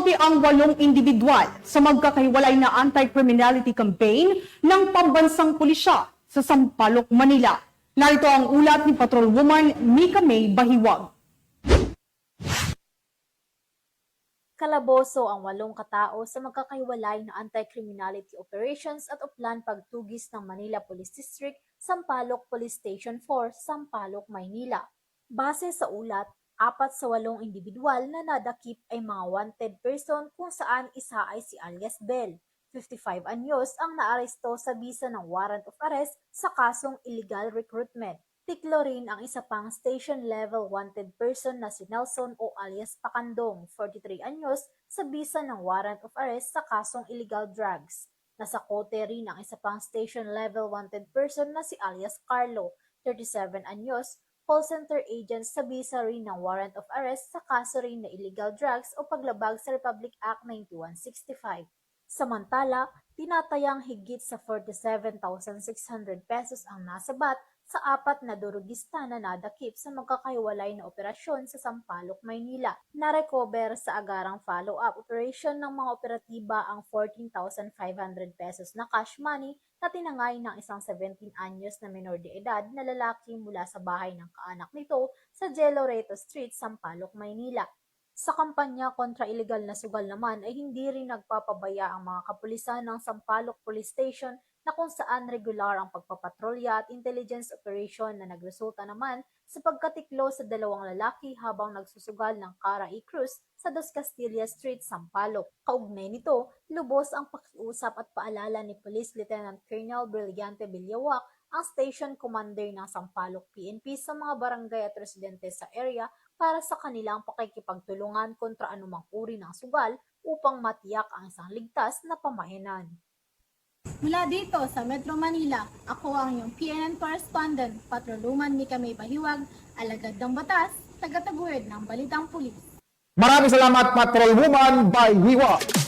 Nasawi ang 8 individual sa magkakahiwalay na anti-criminality campaign ng pambansang pulisya sa Sampaloc, Manila. Narito ang ulat ni Patrolwoman Mika May Bahiwag. Kalaboso ang 8 katao sa magkakahiwalay na anti-criminality operations at uplan pagtugis ng Manila Police District, Sampaloc Police Station 4, Sampaloc, Maynila. Base sa ulat, 4 sa 8 individual na nadakip ay mga wanted person kung saan isa ay si alias Bell, 55 anyos ang naaresto sa bisa ng warrant of arrest sa kasong illegal recruitment. Tiklo rin ang isa pang station level wanted person na si Nelson o alias Pakandong, 43 anyos, sa bisa ng warrant of arrest sa kasong illegal drugs. Nasa kote rin ang isa pang station level wanted person na si alias Carlo, 37 anyos, call center agent sa bisa rin ng warrant of arrest sa kaso rin na illegal drugs o paglabag sa Republic Act 9165. Samantala, tinatayang higit sa 47,600 pesos ang nasabat sa 4 na durugista na nadakip sa magkakahiwalay na operasyon sa Sampaloc, Maynila. Narecover sa agarang follow-up operation ng mga operatiba ang 14,500 pesos na cash money na tinangay ng isang 17 anyos na menor de edad na lalaki mula sa bahay ng kaanak nito sa Jeloreto Street, Sampaloc, Maynila. Sa kampanya kontra illegal na sugal naman ay hindi rin nagpapabaya ang mga kapulisan ng Sampaloc Police Station na kung saan regular ang pagpapatrolya at intelligence operation na nagresulta naman sa pagkatiklo sa 2 lalaki habang nagsusugal ng Cara E. Cruz sa Dos Castillas Street, Sampaloc. Kaugnay nito, lubos ang pakiusap at paalala ni Police Lieutenant Colonel Brillante Villawak, ang station commander ng Sampaloc PNP sa mga barangay at residente sa area para sa kanilang pakikipagtulungan kontra anumang uri ng sugal upang matiyak ang isang ligtas na pamayanan. Mula dito sa Metro Manila, ako ang iyong PNN correspondent, Patrolwoman Mika May Bahiwag, alagad ng batas, tagataguyod ng Balitang Pulis. Maraming salamat, Patrolwoman Bahiwag.